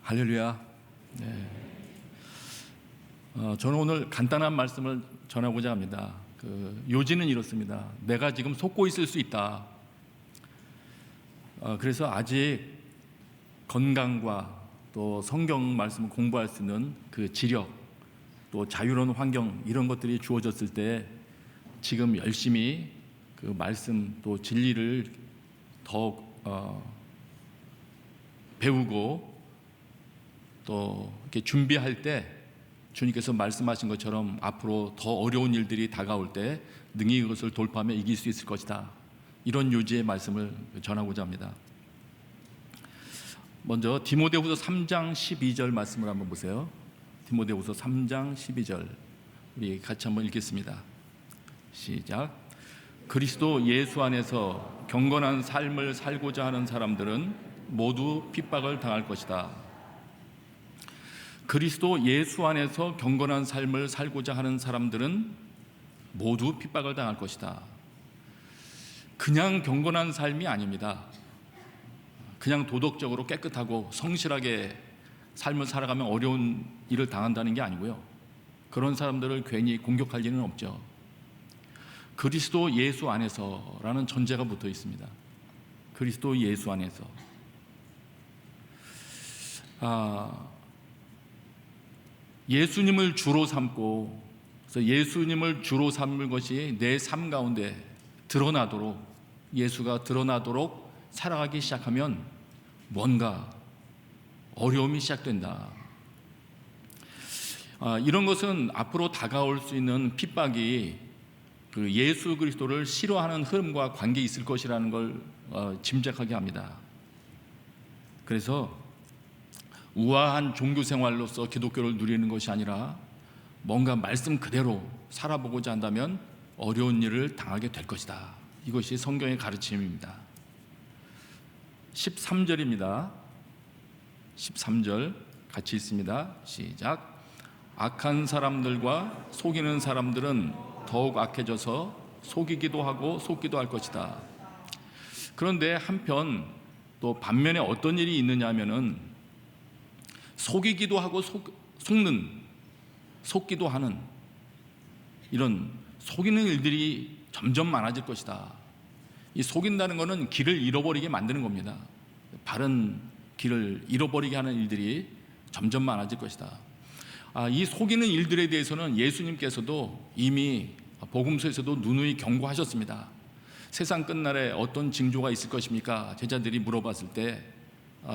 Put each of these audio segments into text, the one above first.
할렐루야. 네. 저는 오늘 간단한 말씀을 전하고자 합니다. 요지는 이렇습니다. 내가 지금 속고 있을 수 있다. 그래서 아직 건강과 또 성경 말씀을 공부할 수 있는 그 지력, 또 자유로운 환경, 이런 것들이 주어졌을 때 지금 열심히 그 말씀 또 진리를 더 배우고 또 이렇게 준비할 때 주님께서 말씀하신 것처럼 앞으로 더 어려운 일들이 다가올 때 능히 그것을 돌파하며 이길 수 있을 것이다. 이런 요지의 말씀을 전하고자 합니다. 먼저 디모데후서 3장 12절 말씀을 한번 보세요. 디모데후서 3장 12절 우리 같이 한번 읽겠습니다. 시작. 그리스도 예수 안에서 경건한 삶을 살고자 하는 사람들은 모두 핍박을 당할 것이다. 그리스도 예수 안에서 경건한 삶을 살고자 하는 사람들은 모두 핍박을 당할 것이다. 그냥 경건한 삶이 아닙니다. 그냥 도덕적으로 깨끗하고 성실하게 삶을 살아가면 어려운 일을 당한다는 게 아니고요. 그런 사람들을 괜히 공격할 일은 없죠. 그리스도 예수 안에서라는 전제가 붙어 있습니다. 그리스도 예수 안에서. 예수님을 주로 삼고, 그래서 예수님을 주로 삼는 것이 내 삶 가운데 드러나도록, 예수가 드러나도록 살아가기 시작하면 뭔가 어려움이 시작된다. 이런 것은 앞으로 다가올 수 있는 핍박이 그 예수 그리스도를 싫어하는 흐름과 관계 있을 것이라는 걸 짐작하게 합니다. 그래서 우아한 종교 생활로서 기독교를 누리는 것이 아니라 뭔가 말씀 그대로 살아보고자 한다면 어려운 일을 당하게 될 것이다. 이것이 성경의 가르침입니다. 13절입니다. 13절 같이 있습니다. 시작. 악한 사람들과 속이는 사람들은 더욱 악해져서 속이기도 하고 속기도 할 것이다. 그런데 한편 또 반면에 어떤 일이 있느냐 하면은 속이기도 하고 속기도 하는 이런 속이는 일들이 점점 많아질 것이다. 이 속인다는 것은 길을 잃어버리게 만드는 겁니다. 바른 길을 잃어버리게 하는 일들이 점점 많아질 것이다. 이 속이는 일들에 대해서는 예수님께서도 이미 복음서에서도 누누이 경고하셨습니다. 세상 끝날에 어떤 징조가 있을 것입니까? 제자들이 물어봤을 때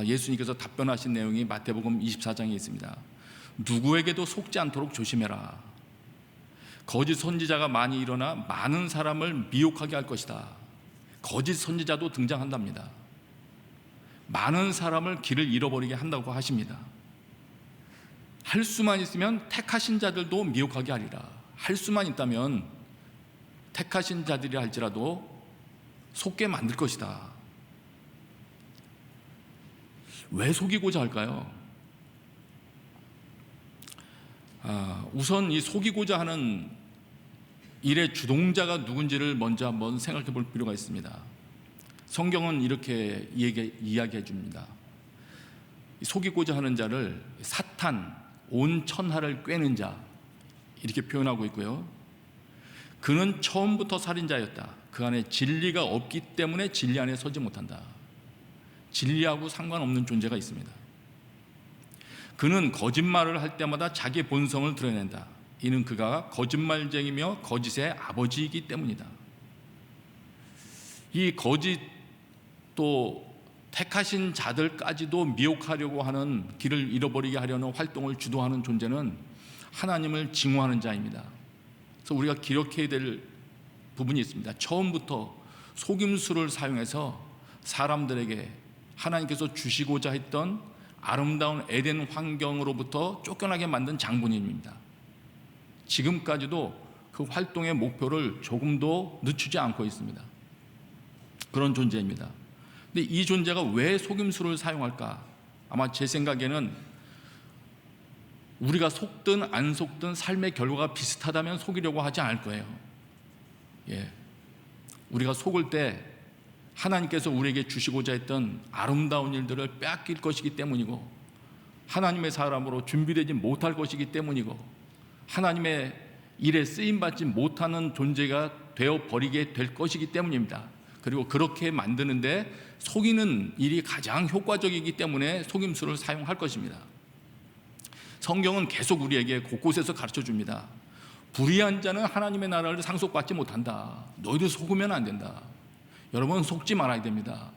예수님께서 답변하신 내용이 마태복음 24장에 있습니다. 누구에게도 속지 않도록 조심해라. 거짓 선지자가 많이 일어나 많은 사람을 미혹하게 할 것이다. 거짓 선지자도 등장한답니다. 많은 사람을 길을 잃어버리게 한다고 하십니다. 할 수만 있으면 택하신 자들도 미혹하게 하리라. 할 수만 있다면 택하신 자들이 할지라도 속게 만들 것이다. 왜 속이고자 할까요? 우선 이 속이고자 하는 일의 주동자가 누군지를 먼저 한번 생각해 볼 필요가 있습니다. 성경은 이렇게 이야기해 줍니다. 속이고자 하는 자를 사탄, 온 천하를 꿰는 자, 이렇게 표현하고 있고요. 그는 처음부터 살인자였다. 그 안에 진리가 없기 때문에 진리 안에 서지 못한다. 진리하고 상관없는 존재가 있습니다. 그는 거짓말을 할 때마다 자기 본성을 드러낸다. 이는 그가 거짓말쟁이며 거짓의 아버지이기 때문이다. 이 거짓 또 택하신 자들까지도 미혹하려고 하는, 길을 잃어버리게 하려는 활동을 주도하는 존재는 하나님을 증오하는 자입니다. 그래서 우리가 기억해야 될 부분이 있습니다. 처음부터 속임수를 사용해서 사람들에게 하나님께서 주시고자 했던 아름다운 에덴 환경으로부터 쫓겨나게 만든 장본인입니다. 지금까지도 그 활동의 목표를 조금도 늦추지 않고 있습니다. 그런 존재입니다. 근데 이 존재가 왜 속임수를 사용할까? 아마 제 생각에는 우리가 속든 안 속든 삶의 결과가 비슷하다면 속이려고 하지 않을 거예요. 우리가 속을 때 하나님께서 우리에게 주시고자 했던 아름다운 일들을 빼앗길 것이기 때문이고, 하나님의 사람으로 준비되지 못할 것이기 때문이고 하나님의 일에 쓰임받지 못하는 존재가 되어버리게 될 것이기 때문입니다. 그리고 그렇게 만드는데 속이는 일이 가장 효과적이기 때문에 속임수를 사용할 것입니다. 성경은 계속 우리에게 곳곳에서 가르쳐 줍니다. 불의한 자는 하나님의 나라를 상속받지 못한다. 너희들 속으면 안 된다. 여러분, 속지 말아야 됩니다.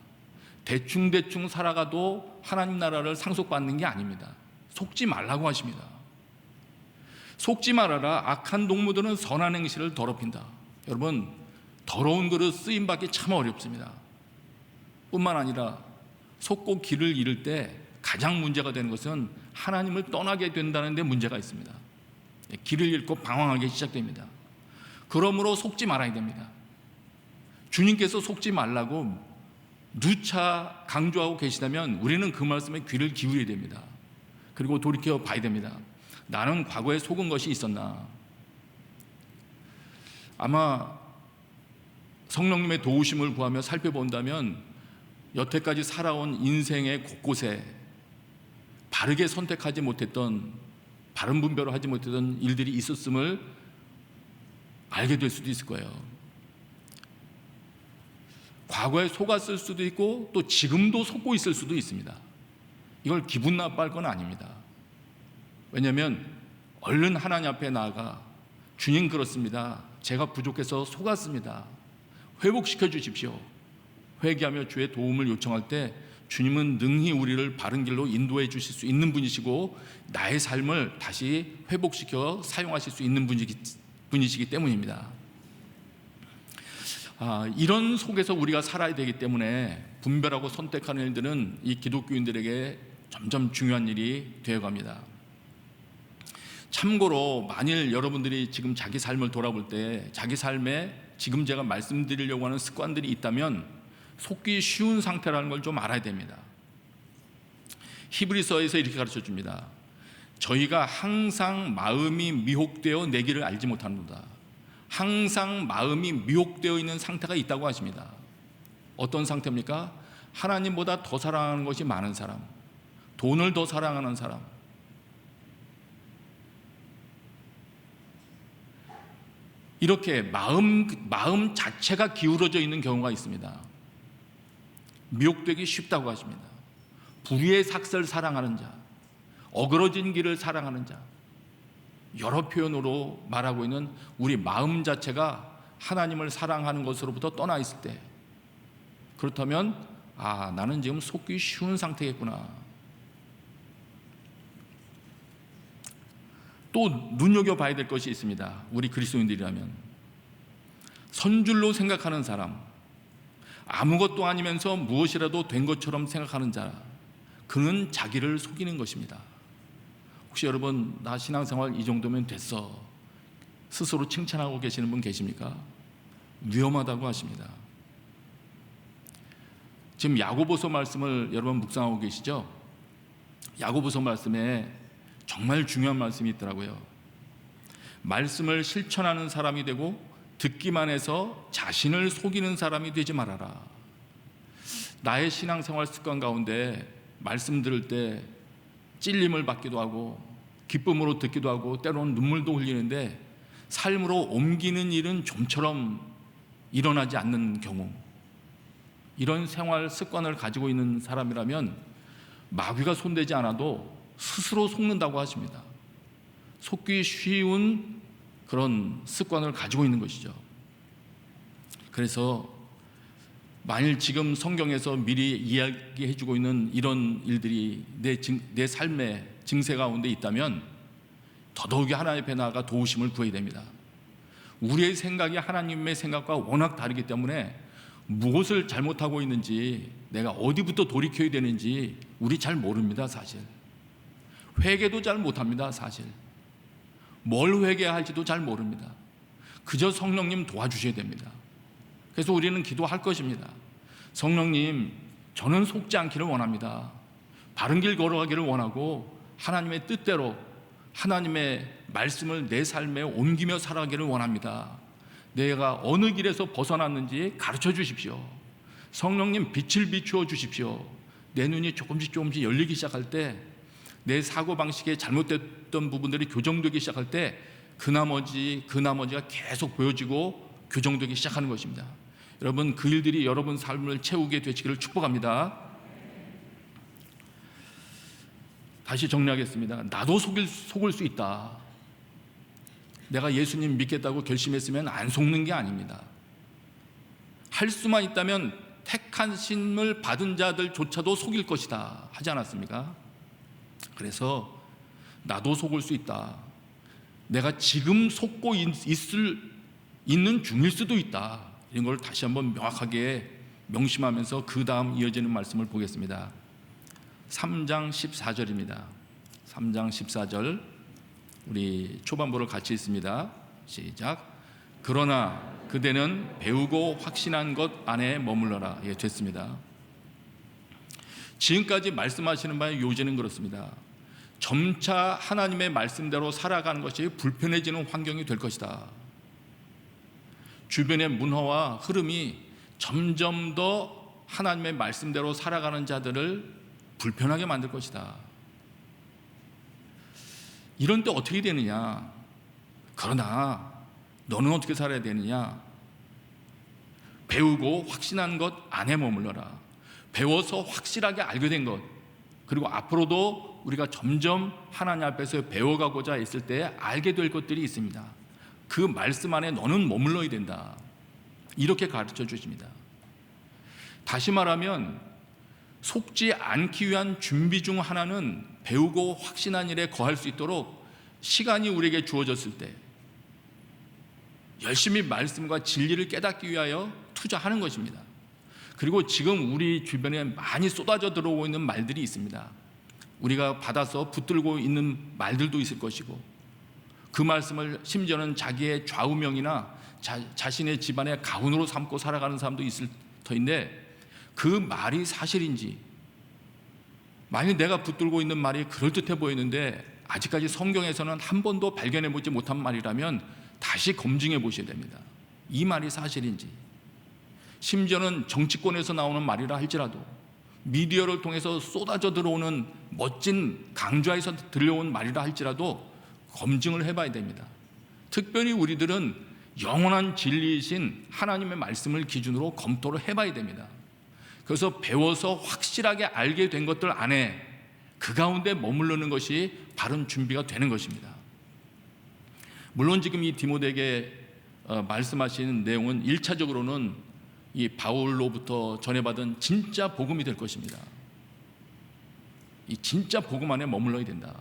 대충 살아가도 하나님 나라를 상속받는 게 아닙니다. 속지 말라고 하십니다. 속지 말아라. 악한 동무들은 선한 행실을 더럽힌다. 여러분, 더러운 그릇 쓰임받기 참 어렵습니다. 뿐만 아니라 속고 길을 잃을 때 가장 문제가 되는 것은 하나님을 떠나게 된다는 데 문제가 있습니다. 길을 잃고 방황하기 시작됩니다. 그러므로 속지 말아야 됩니다. 주님께서 속지 말라고 누차 강조하고 계시다면 우리는 그 말씀에 귀를 기울여야 됩니다. 그리고 돌이켜 봐야 됩니다. 나는 과거에 속은 것이 있었나? 아마 성령님의 도우심을 구하며 살펴본다면 여태까지 살아온 인생의 곳곳에 바르게 선택하지 못했던, 바른 분별을 하지 못했던 일들이 있었음을 알게 될 수도 있을 거예요. 과거에 속았을 수도 있고 또 지금도 속고 있을 수도 있습니다. 이걸 기분 나빠할 건 아닙니다. 왜냐하면 얼른 하나님 앞에 나아가 주님, 그렇습니다. 제가 부족해서 속았습니다. 회복시켜 주십시오. 회개하며 주의 도움을 요청할 때 주님은 능히 우리를 바른 길로 인도해 주실 수 있는 분이시고 나의 삶을 다시 회복시켜 사용하실 수 있는 분이시기 때문입니다. 이런 속에서 우리가 살아야 되기 때문에 분별하고 선택하는 일들은 이 기독교인들에게 점점 중요한 일이 되어갑니다. 참고로 만일 여러분들이 지금 자기 삶을 돌아볼 때 자기 삶에 지금 제가 말씀드리려고 하는 습관들이 있다면 속기 쉬운 상태라는 걸 좀 알아야 됩니다. 히브리서에서 이렇게 가르쳐 줍니다. 저희가 항상 마음이 미혹되어 내 길을 알지 못하는도다. 항상 마음이 미혹되어 있는 상태가 있다고 하십니다. 어떤 상태입니까? 하나님보다 더 사랑하는 것이 많은 사람, 돈을 더 사랑하는 사람, 이렇게 마음 자체가 기울어져 있는 경우가 있습니다. 미혹되기 쉽다고 하십니다. 불의의 삭설 사랑하는 자, 어그러진 길을 사랑하는 자, 여러 표현으로 말하고 있는 우리 마음 자체가 하나님을 사랑하는 것으로부터 떠나 있을 때, 그렇다면 나는 지금 속기 쉬운 상태겠구나. 또 눈여겨봐야 될 것이 있습니다. 우리 그리스도인들이라면 선줄로 생각하는 사람, 아무것도 아니면서 무엇이라도 된 것처럼 생각하는 자, 그는 자기를 속이는 것입니다. 혹시 여러분, 나 신앙생활 이 정도면 됐어, 스스로 칭찬하고 계시는 분 계십니까? 위험하다고 하십니다. 지금 야고보서 말씀을 여러분 묵상하고 계시죠? 야고보서 말씀에 정말 중요한 말씀이 있더라고요. 말씀을 실천하는 사람이 되고 듣기만 해서 자신을 속이는 사람이 되지 말아라. 나의 신앙생활 습관 가운데 말씀 들을 때 찔림을 받기도 하고 기쁨으로 듣기도 하고 때로는 눈물도 흘리는데 삶으로 옮기는 일은 좀처럼 일어나지 않는 경우, 이런 생활 습관을 가지고 있는 사람이라면 마귀가 손대지 않아도 스스로 속는다고 하십니다. 속기 쉬운 그런 습관을 가지고 있는 것이죠. 그래서 만일 지금 성경에서 미리 이야기해주고 있는 이런 일들이 내 삶의 증세 가운데 있다면 더더욱이 하나님 앞에 나아가 도우심을 구해야 됩니다. 우리의 생각이 하나님의 생각과 워낙 다르기 때문에 무엇을 잘못하고 있는지, 내가 어디부터 돌이켜야 되는지 우리 잘 모릅니다. 사실 회개도 잘 못합니다. 사실 뭘 회개해야 할지도 잘 모릅니다. 그저 성령님 도와주셔야 됩니다. 그래서 우리는 기도할 것입니다. 성령님, 저는 속지 않기를 원합니다. 바른 길 걸어가기를 원하고 하나님의 뜻대로 하나님의 말씀을 내 삶에 옮기며 살아가기를 원합니다. 내가 어느 길에서 벗어났는지 가르쳐 주십시오. 성령님, 빛을 비추어 주십시오. 내 눈이 조금씩 열리기 시작할 때 내 사고방식에 잘못됐던 부분들이 교정되기 시작할 때 그 나머지가 계속 보여지고 교정되기 시작하는 것입니다. 여러분, 그 일들이 여러분 삶을 채우게 되시기를 축복합니다. 다시 정리하겠습니다. 나도 속을 수 있다. 내가 예수님 믿겠다고 결심했으면 안 속는 게 아닙니다. 할 수만 있다면 택한 신을 받은 자들조차도 속일 것이다 하지 않았습니까? 그래서 나도 속을 수 있다. 내가 지금 속고 있는 중일 수도 있다. 이런 걸 다시 한번 명확하게 명심하면서 그 다음 이어지는 말씀을 보겠습니다. 3장 14절입니다. 3장 14절 우리 초반부를 같이 읽습니다. 시작. 그러나 그대는 배우고 확신한 것 안에 머물러라. 예, 됐습니다. 지금까지 말씀하시는 바의 요지는 그렇습니다. 점차 하나님의 말씀대로 살아가는 것이 불편해지는 환경이 될 것이다. 주변의 문화와 흐름이 점점 더 하나님의 말씀대로 살아가는 자들을 불편하게 만들 것이다. 이런 때 어떻게 되느냐? 그러나 너는 어떻게 살아야 되느냐? 배우고 확신한 것 안에 머물러라. 배워서 확실하게 알게 된 것, 그리고 앞으로도 우리가 점점 하나님 앞에서 배워가고자 했을 때 알게 될 것들이 있습니다. 그 말씀 안에 너는 머물러야 된다. 이렇게 가르쳐 주십니다. 다시 말하면 속지 않기 위한 준비 중 하나는 배우고 확신한 일에 거할 수 있도록 시간이 우리에게 주어졌을 때 열심히 말씀과 진리를 깨닫기 위하여 투자하는 것입니다. 그리고 지금 우리 주변에 많이 쏟아져 들어오고 있는 말들이 있습니다. 우리가 받아서 붙들고 있는 말들도 있을 것이고, 그 말씀을 심지어는 자기의 좌우명이나 자신의 집안의 가훈으로 삼고 살아가는 사람도 있을 터인데, 그 말이 사실인지, 만약 내가 붙들고 있는 말이 그럴듯해 보이는데 아직까지 성경에서는 한 번도 발견해 보지 못한 말이라면 다시 검증해 보셔야 됩니다. 이 말이 사실인지. 심지어는 정치권에서 나오는 말이라 할지라도, 미디어를 통해서 쏟아져 들어오는 멋진 강좌에서 들려온 말이라 할지라도 검증을 해봐야 됩니다. 특별히 우리들은 영원한 진리이신 하나님의 말씀을 기준으로 검토를 해봐야 됩니다. 그래서 배워서 확실하게 알게 된 것들 안에 그 가운데 머무르는 것이 바른 준비가 되는 것입니다. 물론 지금 이 디모데에게 말씀하시는 내용은 1차적으로는 이 바울로부터 전해받은 진짜 복음이 될 것입니다. 이 진짜 복음 안에 머물러야 된다.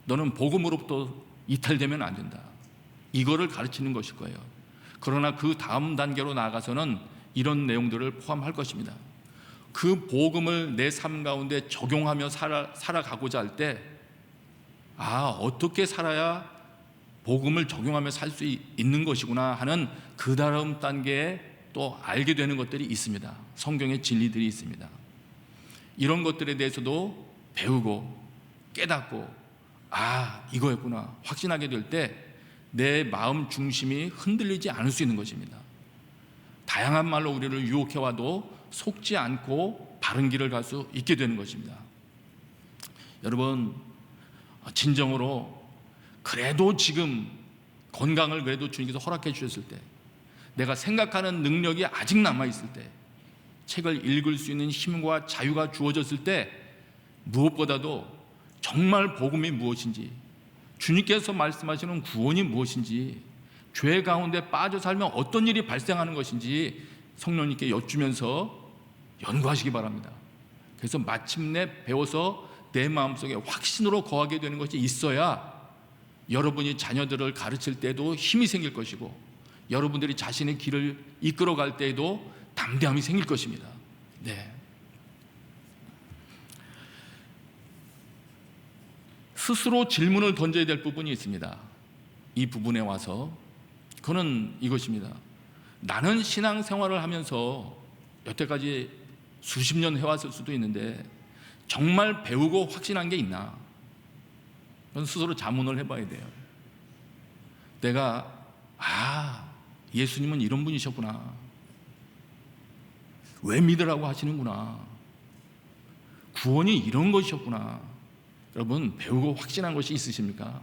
너는 복음으로부터 이탈되면 안 된다. 이거를 가르치는 것일 거예요. 그러나 그 다음 단계로 나아가서는 이런 내용들을 포함할 것입니다. 그 복음을 내 삶 가운데 적용하며 살아가고자 할 때, 어떻게 살아야 복음을 적용하며 살 수 있는 것이구나 하는 그 다음 단계에 또 알게 되는 것들이 있습니다. 성경의 진리들이 있습니다. 이런 것들에 대해서도 배우고 깨닫고 이거였구나 확신하게 될 때 내 마음 중심이 흔들리지 않을 수 있는 것입니다. 다양한 말로 우리를 유혹해와도 속지 않고 바른 길을 갈 수 있게 되는 것입니다. 여러분, 진정으로 그래도 지금 건강을 그래도 주님께서 허락해 주셨을 때, 내가 생각하는 능력이 아직 남아있을 때, 책을 읽을 수 있는 힘과 자유가 주어졌을 때, 무엇보다도 정말 복음이 무엇인지, 주님께서 말씀하시는 구원이 무엇인지, 죄 가운데 빠져 살면 어떤 일이 발생하는 것인지 성령님께 여쭈면서 연구하시기 바랍니다. 그래서 마침내 배워서 내 마음속에 확신으로 거하게 되는 것이 있어야 여러분이 자녀들을 가르칠 때도 힘이 생길 것이고, 여러분들이 자신의 길을 이끌어갈 때에도 담대함이 생길 것입니다. 스스로 질문을 던져야 될 부분이 있습니다. 이 부분에 와서 그는 이것입니다. 나는 신앙생활을 하면서 여태까지 수십 년 해왔을 수도 있는데 정말 배우고 확신한 게 있나? 그건 스스로 자문을 해봐야 돼요. 내가 예수님은 이런 분이셨구나, 왜 믿으라고 하시는구나, 구원이 이런 것이었구나. 여러분, 배우고 확신한 것이 있으십니까?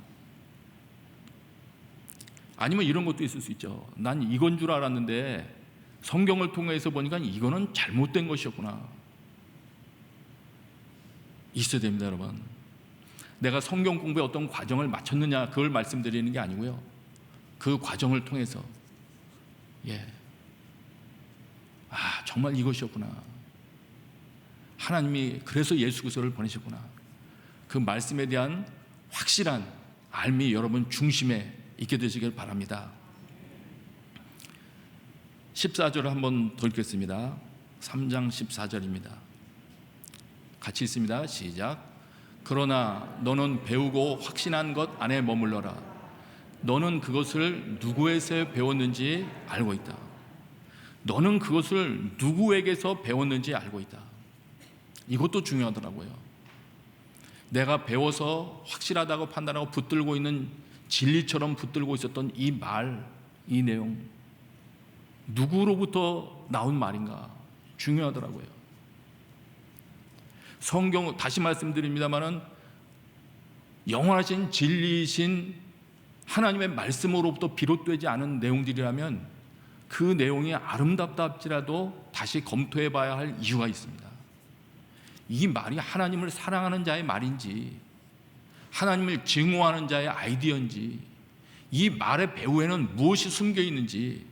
아니면 이런 것도 있을 수 있죠. 난 이건 줄 알았는데 성경을 통해서 보니까 이거는 잘못된 것이었구나. 있어야 됩니다, 여러분. 내가 성경 공부에 어떤 과정을 마쳤느냐, 그걸 말씀드리는 게 아니고요, 그 과정을 통해서 정말 이것이었구나. 하나님이 그래서 예수 그리스도를 보내셨구나. 그 말씀에 대한 확실한 알미 여러분 중심에 있게 되시길 바랍니다. 14절을 한번 더 읽겠습니다. 3장 14절입니다. 같이 있습니다. 시작. 그러나 너는 배우고 확신한 것 안에 머물러라. 너는 그것을 누구에게 배웠는지 알고 있다. 너는 그것을 누구에게서 배웠는지 알고 있다. 이것도 중요하더라고요. 내가 배워서 확실하다고 판단하고 붙들고 있는 진리처럼 붙들고 있었던 이 말, 이 내용, 누구로부터 나온 말인가 중요하더라고요. 성경, 다시 말씀드립니다마는 영원하신 진리이신 하나님의 말씀으로부터 비롯되지 않은 내용들이라면 그 내용이 아름답다 할지라도 다시 검토해 봐야 할 이유가 있습니다. 이 말이 하나님을 사랑하는 자의 말인지, 하나님을 증오하는 자의 아이디어인지, 이 말의 배후에는 무엇이 숨겨 있는지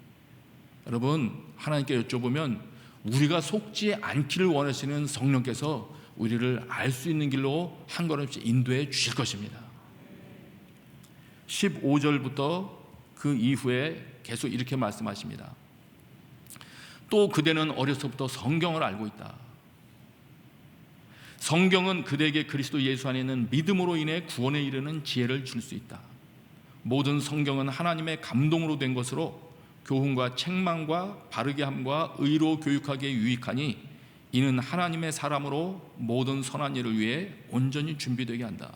여러분, 하나님께 여쭤보면 우리가 속지 않기를 원하시는 성령께서 우리를 알 수 있는 길로 한 걸음씩 인도해 주실 것입니다. 15절부터 그 이후에 계속 이렇게 말씀하십니다. 또 그대는 어려서부터 성경을 알고 있다. 성경은 그대에게 그리스도 예수 안에 있는 믿음으로 인해 구원에 이르는 지혜를 줄 수 있다. 모든 성경은 하나님의 감동으로 된 것으로 교훈과 책망과 바르게 함과 의로 교육하기에 유익하니 이는 하나님의 사람으로 모든 선한 일을 위해 온전히 준비되게 한다.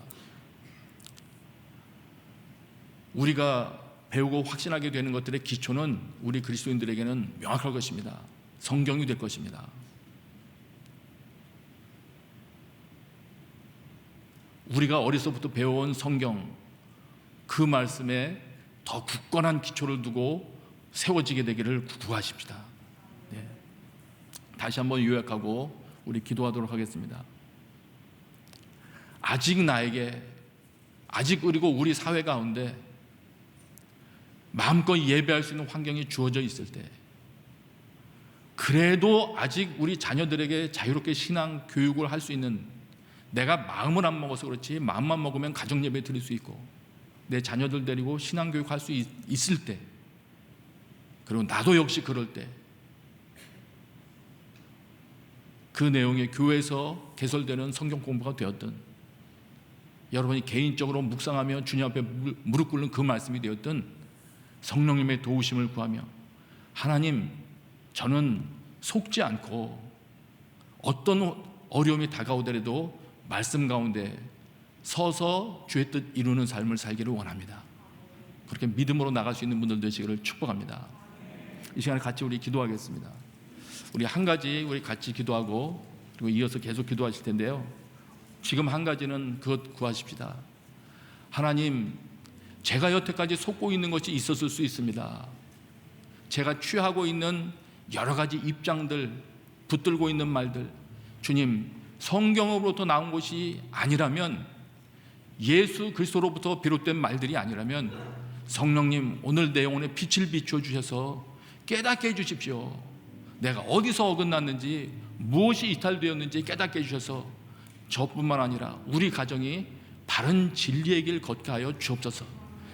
우리가 배우고 확신하게 되는 것들의 기초는 우리 그리스도인들에게는 명확할 것입니다. 성경이 될 것입니다. 우리가 어려서부터 배워온 성경, 그 말씀에 더 굳건한 기초를 두고 세워지게 되기를 구하십시다. 다시 한번 요약하고 우리 기도하도록 하겠습니다. 아직 나에게, 아직 그리고 우리 사회 가운데 마음껏 예배할 수 있는 환경이 주어져 있을 때, 그래도 아직 우리 자녀들에게 자유롭게 신앙 교육을 할 수 있는, 내가 마음을 안 먹어서 그렇지 마음만 먹으면 가정 예배 드릴 수 있고 내 자녀들 데리고 신앙 교육 할 수 있을 때, 그리고 나도 역시 그럴 때, 그 내용이 교회에서 개설되는 성경 공부가 되었든, 여러분이 개인적으로 묵상하며 주님 앞에 무릎 꿇는 그 말씀이 되었든, 성령님의 도우심을 구하며 하나님, 저는 속지 않고 어떤 어려움이 다가오더라도 말씀 가운데 서서 주의 뜻 이루는 삶을 살기를 원합니다. 그렇게 믿음으로 나갈 수 있는 분들 되시기를 축복합니다. 이 시간에 같이 우리 기도하겠습니다. 우리 한 가지 우리 같이 기도하고 그리고 이어서 계속 기도하실 텐데요, 지금 한 가지는 그것 구하십시다. 하나님, 제가 여태까지 속고 있는 것이 있었을 수 있습니다. 제가 취하고 있는 여러 가지 입장들, 붙들고 있는 말들, 주님, 성경으로부터 나온 것이 아니라면, 예수 그리스도로부터 비롯된 말들이 아니라면 성령님, 오늘 내 영혼에 빛을 비추어 주셔서 깨닫게 해주십시오. 내가 어디서 어긋났는지, 무엇이 이탈되었는지 깨닫게 해주셔서 저뿐만 아니라 우리 가정이 바른 진리의 길 걷게 하여 주옵소서.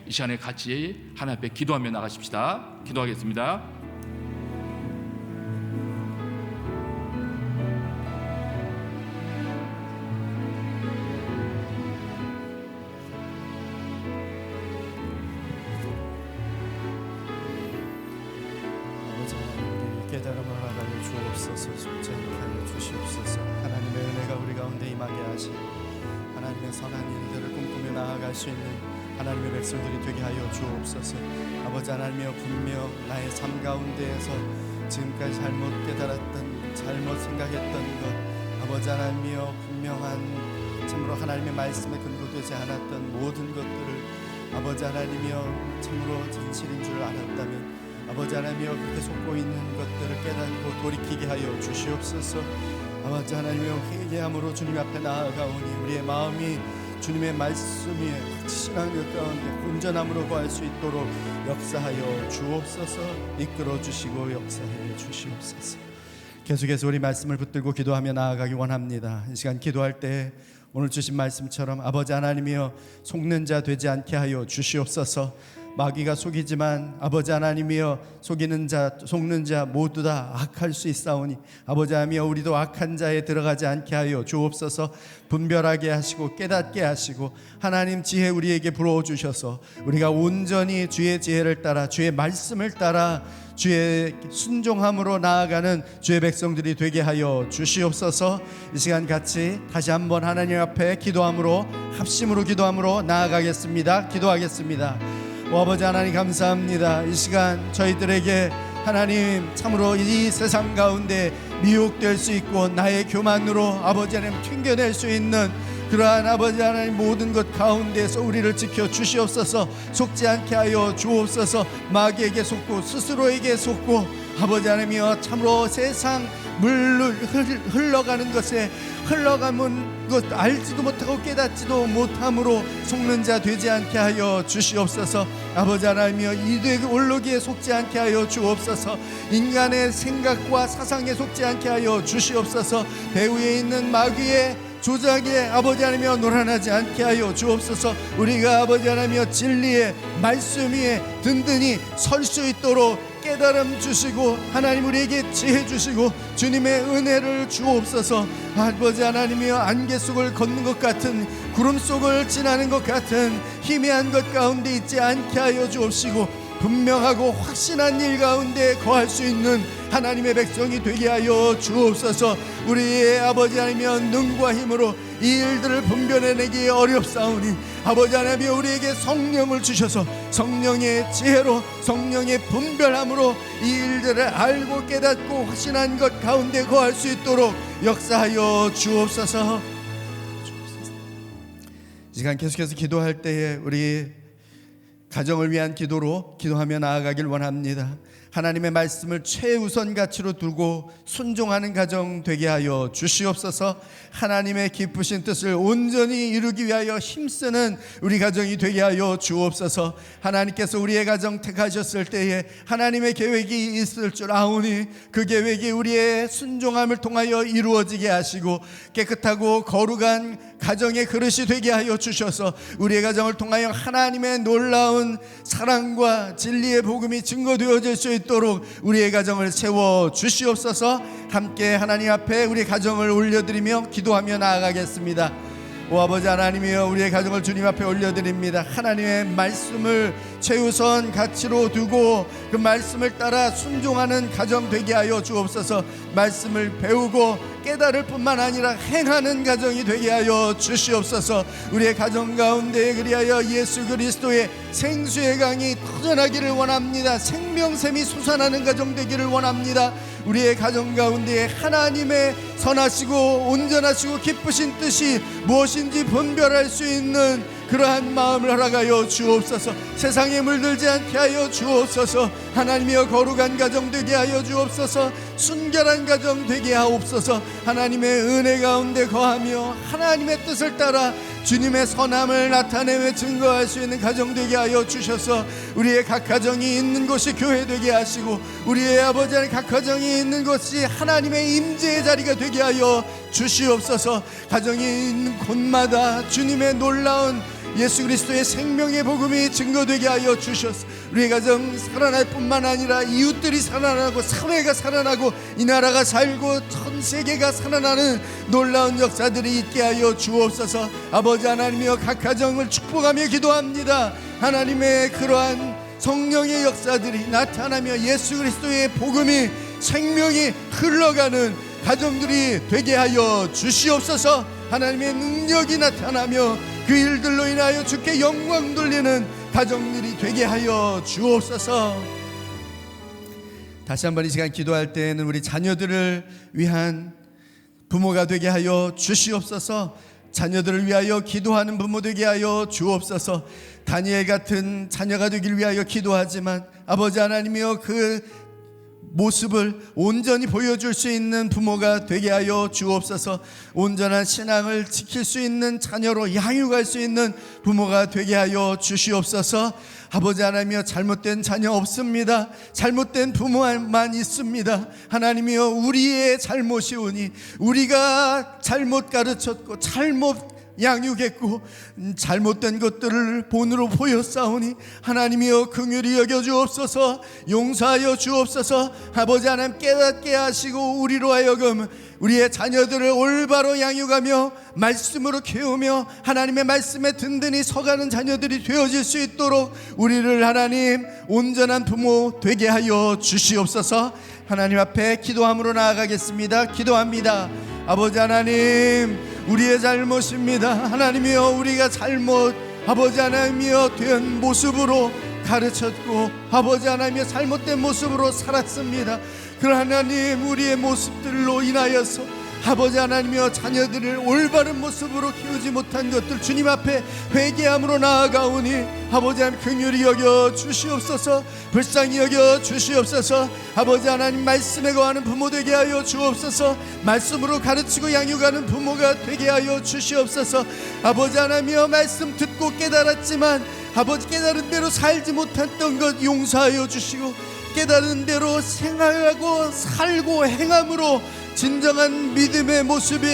이 시간에 같이 하나님 앞에 기도하며 나가십시다. 기도하겠습니다. 깨달음을 하여 주옵소서. 속지 않게 하여 주시옵소서. 하나님의 은혜가 우리 가운데 임하게 하시, 하나님의 선한 일들을 꿈꾸며 나아갈 수 있는 하나님의 백성들이 되게 하여 주옵소서. 아버지 하나님이여, 분명 나의 삶 가운데에서 지금까지 잘못 깨달았던, 잘못 생각했던 것, 아버지 하나님이여 분명한 참으로 하나님의 말씀에 근거되지 않았던 모든 것들을 아버지 하나님이여 참으로 진실인 줄 알았다면 아버지 하나님이여 그렇게 속고 있는 것들을 깨닫고 돌이키게 하여 주시옵소서. 아버지 하나님이여 회개함으로 주님 앞에 나아가오니 우리의 마음이 주님의 말씀 위에 확신한 것 가운데 온전함으로 거할 수 있도록 역사하여 주옵소서. 이끌어 주시고 역사해 주시옵소서. 계속해서 우리 말씀을 붙들고 기도하며 나아가기 원합니다. 이 시간 기도할 때 오늘 주신 말씀처럼 아버지 하나님이여 속는 자 되지 않게 하여 주시옵소서. 마귀가 속이지만 아버지 하나님이여 속이는 자 속는 자 모두 다 악할 수 있사오니 아버지 하나님이여 우리도 악한 자에 들어가지 않게 하여 주옵소서. 분별하게 하시고 깨닫게 하시고 하나님 지혜 우리에게 불어오 주셔서 우리가 온전히 주의 지혜를 따라 주의 말씀을 따라 주의 순종함으로 나아가는 주의 백성들이 되게 하여 주시옵소서. 이 시간 같이 다시 한번 하나님 앞에 기도함으로 합심으로 기도함으로 나아가겠습니다. 기도하겠습니다. 아버지 하나님 감사합니다. 이 시간 저희들에게 하나님 참으로 이 세상 가운데 미혹될 수 있고 나의 교만으로 아버지 하나님 튕겨낼 수 있는 그러한 아버지 하나님 모든 것 가운데서 우리를 지켜 주시옵소서. 속지 않게 하여 주옵소서. 마귀에게 속고 스스로에게 속고 아버지 하나님이여 참으로 세상 물로 흘러가는 것에 흘러가는 것 알지도 못하고 깨닫지도 못함으로 속는 자 되지 않게 하여 주시옵소서. 아버지 하나님이여 이들에게 올로기에 속지 않게 하여 주옵소서. 인간의 생각과 사상에 속지 않게 하여 주시옵소서. 배후에 있는 마귀의 조작에 아버지 하나님이여 놀아나지 않게 하여 주옵소서. 우리가 아버지 하나님이여 진리의 말씀 위에 든든히 설 수 있도록 깨달음 주시고 하나님 우리에게 지혜 주시고 주님의 은혜를 주옵소서. 아버지 하나님이여 안개 속을 걷는 것 같은 구름 속을 지나는 것 같은 희미한 것 가운데 있지 않게 하여 주옵시고 분명하고 확신한 일 가운데 거할 수 있는 하나님의 백성이 되게 하여 주옵소서. 우리의 아버지 하나님이여 능과 힘으로 이 일들을 분별해내기 어렵사오니 아버지 하나님이여 우리에게 성령을 주셔서 성령의 지혜로 성령의 분별함으로 이 일들을 알고 깨닫고 확신한 것 가운데 거할 수 있도록 역사하여 주옵소서. 이 시간 계속해서 기도할 때에 우리 가정을 위한 기도로 기도하며 나아가길 원합니다. 하나님의 말씀을 최우선 가치로 두고 순종하는 가정 되게 하여 주시옵소서. 하나님의 기쁘신 뜻을 온전히 이루기 위하여 힘쓰는 우리 가정이 되게 하여 주옵소서. 하나님께서 우리의 가정 택하셨을 때에 하나님의 계획이 있을 줄 아오니 그 계획이 우리의 순종함을 통하여 이루어지게 하시고 깨끗하고 거룩한 가정의 그릇이 되게 하여 주셔서 우리의 가정을 통하여 하나님의 놀라운 사랑과 진리의 복음이 증거되어질 수 있도록 우리의 가정을 세워 주시옵소서. 함께 하나님 앞에 우리 가정을 올려드리며 기도하며 나아가겠습니다. 오 아버지 하나님이여 우리의 가정을 주님 앞에 올려드립니다. 하나님의 말씀을 최우선 가치로 두고 그 말씀을 따라 순종하는 가정 되게 하여 주옵소서. 말씀을 배우고 깨달을 뿐만 아니라 행하는 가정이 되게 하여 주시옵소서. 우리의 가정 가운데 그리하여 예수 그리스도의 생수의 강이 터져나기를 원합니다. 생명샘이 솟아나는 가정 되기를 원합니다. 우리의 가정 가운데 하나님의 선하시고 온전하시고 기쁘신 뜻이 무엇인지 분별할 수 있는 그러한 마음을 허락하여 주옵소서. 세상에 물들지 않게 하여 주옵소서. 하나님이여 거룩한 가정 되게 하여 주옵소서. 순결한 가정 되게 하옵소서. 하나님의 은혜 가운데 거하며 하나님의 뜻을 따라 주님의 선함을 나타내며 증거할 수 있는 가정 되게 하여 주셔서 우리의 각 가정이 있는 곳이 교회 되게 하시고 우리의 아버지 하나님 각 가정이 있는 곳이 하나님의 임재의 자리가 되게 하여 주시옵소서. 가정이 있는 곳마다 주님의 놀라운 예수 그리스도의 생명의 복음이 증거되게 하여 주셔서 우리의 가정 살아날 뿐만 아니라 이웃들이 살아나고 사회가 살아나고 이 나라가 살고 전 세계가 살아나는 놀라운 역사들이 있게 하여 주옵소서. 아버지 하나님이여 각 가정을 축복하며 기도합니다. 하나님의 그러한 성령의 역사들이 나타나며 예수 그리스도의 복음이 생명이 흘러가는 가정들이 되게 하여 주시옵소서. 하나님의 능력이 나타나며 그 일들로 인하여 주께 영광 돌리는 가정들이 되게 하여 주옵소서. 다시 한번 이 시간 기도할 때에는 우리 자녀들을 위한 부모가 되게 하여 주시옵소서. 자녀들을 위하여 기도하는 부모 되게 하여 주옵소서. 다니엘 같은 자녀가 되길 위하여 기도하지만 아버지 하나님이여 그 모습을 온전히 보여줄 수 있는 부모가 되게 하여 주옵소서. 온전한 신앙을 지킬 수 있는 자녀로 양육할 수 있는 부모가 되게 하여 주시옵소서. 아버지 하나님이여 잘못된 자녀 없습니다. 잘못된 부모만 있습니다. 하나님이여 우리의 잘못이오니 우리가 잘못 가르쳤고 잘못 양육했고 잘못된 것들을 본으로 보였사오니 하나님이여 긍휼히 여겨 주옵소서. 용서하여 주옵소서. 아버지 하나님 깨닫게 하시고 우리로 하여금 우리의 자녀들을 올바로 양육하며 말씀으로 키우며 하나님의 말씀에 든든히 서가는 자녀들이 되어질 수 있도록 우리를 하나님 온전한 부모 되게 하여 주시옵소서. 하나님 앞에 기도함으로 나아가겠습니다. 기도합니다. 아버지 하나님 우리의 잘못입니다. 하나님이여 우리가 잘못 아버지 하나님이여 된 모습으로 가르쳤고 아버지 하나님이여 잘못된 모습으로 살았습니다. 그러나 하나님 우리의 모습들로 인하여서 아버지 하나님이여 자녀들을 올바른 모습으로 키우지 못한 것들 주님 앞에 회개함으로 나아가오니 아버지 하나님 긍휼히 여겨 주시옵소서. 불쌍히 여겨 주시옵소서. 아버지 하나님 말씀에 거하는 부모 되게 하여 주옵소서. 말씀으로 가르치고 양육하는 부모가 되게 하여 주시옵소서. 아버지 하나님이여 말씀 듣고 깨달았지만 아버지 깨달은 대로 살지 못했던 것 용서하여 주시고 깨달은 대로 생활하고 살고 행함으로 진정한 믿음의 모습이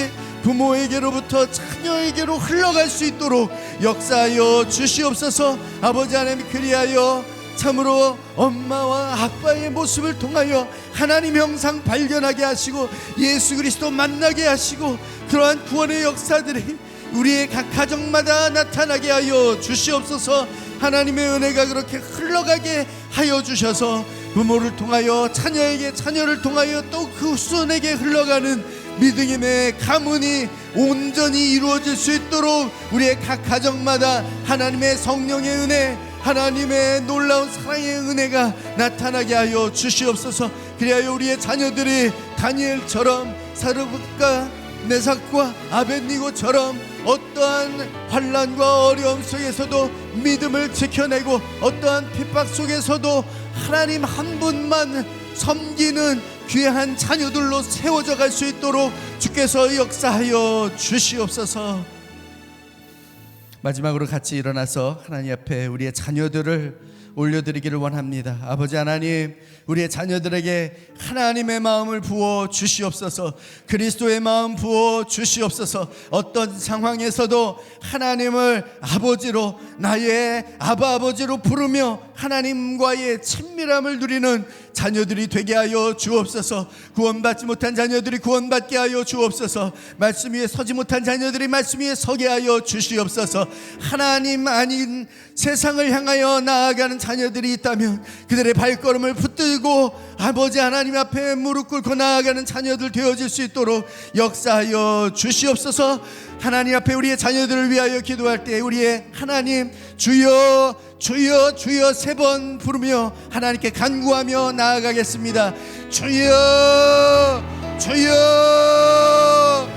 부모에게로부터 자녀에게로 흘러갈 수 있도록 역사하여 주시옵소서. 아버지 하나님 그리하여 참으로 엄마와 아빠의 모습을 통하여 하나님 형상 발견하게 하시고 예수 그리스도 만나게 하시고 그러한 구원의 역사들이 우리의 각 가정마다 나타나게 하여 주시옵소서. 하나님의 은혜가 그렇게 흘러가게 하여 주셔서 부모를 통하여 자녀에게 자녀를 통하여 또 그 후손에게 흘러가는 믿음의 가문이 온전히 이루어질 수 있도록 우리의 각 가정마다 하나님의 성령의 은혜 하나님의 놀라운 사랑의 은혜가 나타나게 하여 주시옵소서. 그리하여 우리의 자녀들이 다니엘처럼 사르밧과 메삭과 아벳니고처럼 어떠한 환난과 어려움 속에서도 믿음을 지켜내고 어떠한 핍박 속에서도 하나님 한 분만 섬기는 귀한 자녀들로 세워져 갈 수 있도록 주께서 역사하여 주시옵소서. 마지막으로 같이 일어나서 하나님 앞에 우리의 자녀들을 올려드리기를 원합니다. 아버지 하나님 우리의 자녀들에게 하나님의 마음을 부어 주시옵소서. 그리스도의 마음 부어 주시옵소서. 어떤 상황에서도 하나님을 아버지로 나의 아버지로 부르며 하나님과의 친밀함을 누리는 자녀들이 되게 하여 주옵소서. 구원받지 못한 자녀들이 구원받게 하여 주옵소서. 말씀 위에 서지 못한 자녀들이 말씀 위에 서게 하여 주시옵소서. 하나님 아닌 세상을 향하여 나아가는 자녀들이 있다면 그들의 발걸음을 붙들고 아버지 하나님 앞에 무릎 꿇고 나아가는 자녀들 되어질 수 있도록 역사하여 주시옵소서. 하나님 앞에 우리의 자녀들을 위하여 기도할 때 우리의 하나님 주여 주여 주여 3번 부르며 하나님께 간구하며 나아가겠습니다. 주여 주여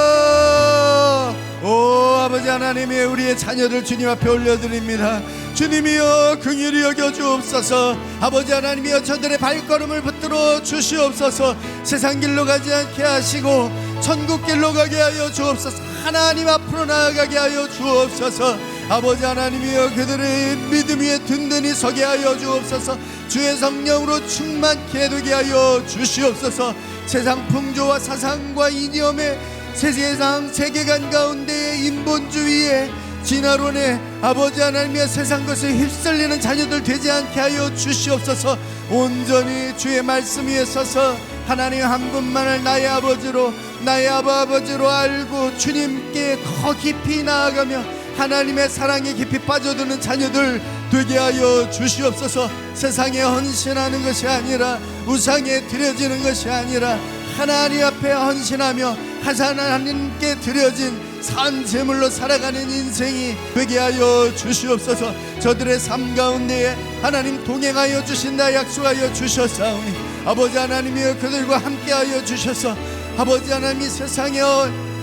주여. 오 아버지 하나님이 우리의 자녀들 주님 앞에 올려드립니다. 주님이여 긍휼히 여겨 주옵소서. 아버지 하나님이여 저들의 발걸음을 붙들어 주시옵소서. 세상 길로 가지 않게 하시고 천국 길로 가게 하여 주옵소서. 하나님 앞으로 나아가게 하여 주옵소서. 아버지 하나님이여 그들의 믿음 위에 든든히 서게 하여 주옵소서. 주의 성령으로 충만케 되게 하여 주시옵소서. 세상 풍조와 사상과 이념의 세상 세계관 가운데 인본주의의 진화론에 아버지 하나님의 세상 것에 휩쓸리는 자녀들 되지 않게 하여 주시옵소서. 온전히 주의 말씀 위에 서서 하나님 한 분만을 나의 아버지로 나의 아버지로 알고 주님께 더 깊이 나아가며 하나님의 사랑에 깊이 빠져드는 자녀들 되게 하여 주시옵소서. 세상에 헌신하는 것이 아니라 우상에 드려지는 것이 아니라 하나님 앞에 헌신하며 하나님께 드려진 산 제물로 살아가는 인생이 되게 하여 주시옵소서. 저들의 삶 가운데에 하나님 동행하여 주신다 약속하여 주셨사오니 아버지 하나님이여 그들과 함께하여 주셔서 아버지 하나님, 이 세상에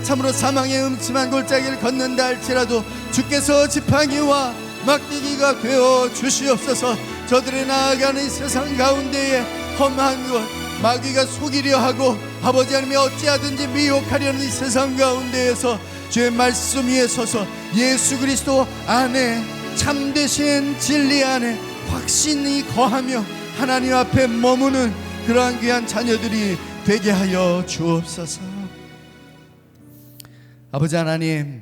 참으로 사망의 음침한 골짜기를 걷는다 할지라도 주께서 지팡이와 막대기가 되어 주시옵소서. 저들이 나아가는 이 세상 가운데에 험한 것, 마귀가 속이려 하고 아버지 하나님이 어찌하든지 미혹하려는 이 세상 가운데에서 주의 말씀 위에 서서 예수 그리스도 안에 참되신 진리 안에 확신이 거하며 하나님 앞에 머무는 그러한 귀한 자녀들이 되게 하여 주옵소서. 아버지 하나님,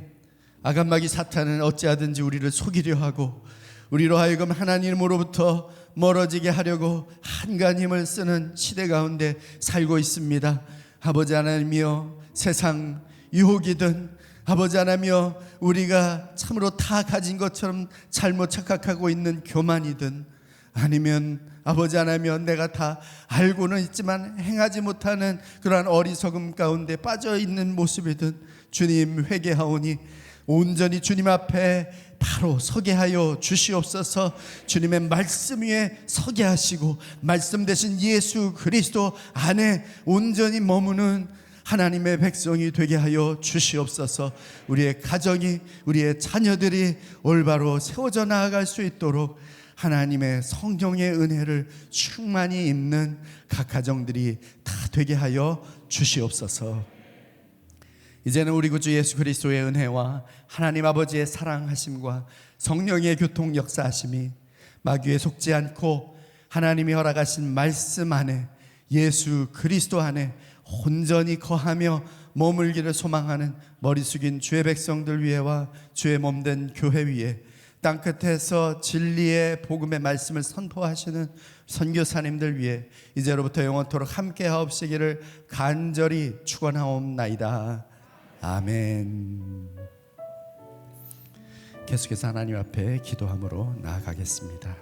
아간마귀 사탄은 어찌하든지 우리를 속이려 하고 우리로 하여금 하나님으로부터 멀어지게 하려고 한간 힘을 쓰는 시대 가운데 살고 있습니다. 아버지 하나님이여, 세상 유혹이든 아버지 하나님이여, 우리가 참으로 다 가진 것처럼 잘못 착각하고 있는 교만이든 아니면 아버지 하나님이여, 내가 다 알고는 있지만 행하지 못하는 그러한 어리석음 가운데 빠져있는 모습이든 주님 회개하오니 온전히 주님 앞에 바로 서게 하여 주시옵소서. 주님의 말씀 위에 서게 하시고 말씀 대신 예수 그리스도 안에 온전히 머무는 하나님의 백성이 되게 하여 주시옵소서. 우리의 가정이, 우리의 자녀들이 올바로 세워져 나아갈 수 있도록 하나님의 성령의 은혜를 충만히 입는 각 가정들이 다 되게 하여 주시옵소서. 이제는 우리 구주 예수 그리스도의 은혜와 하나님 아버지의 사랑하심과 성령의 교통 역사하심이 마귀에 속지 않고 하나님이 허락하신 말씀 안에 예수 그리스도 안에 온전히 거하며 머물기를 소망하는 머리 숙인 주의 백성들 위에와 주의 몸된 교회 위에 땅끝에서 진리의 복음의 말씀을 선포하시는 선교사님들 위해 이제로부터 영원토록 함께 하옵시기를 간절히 축원하옵나이다. 아멘. 계속해서 하나님 앞에 기도함으로 나아가겠습니다.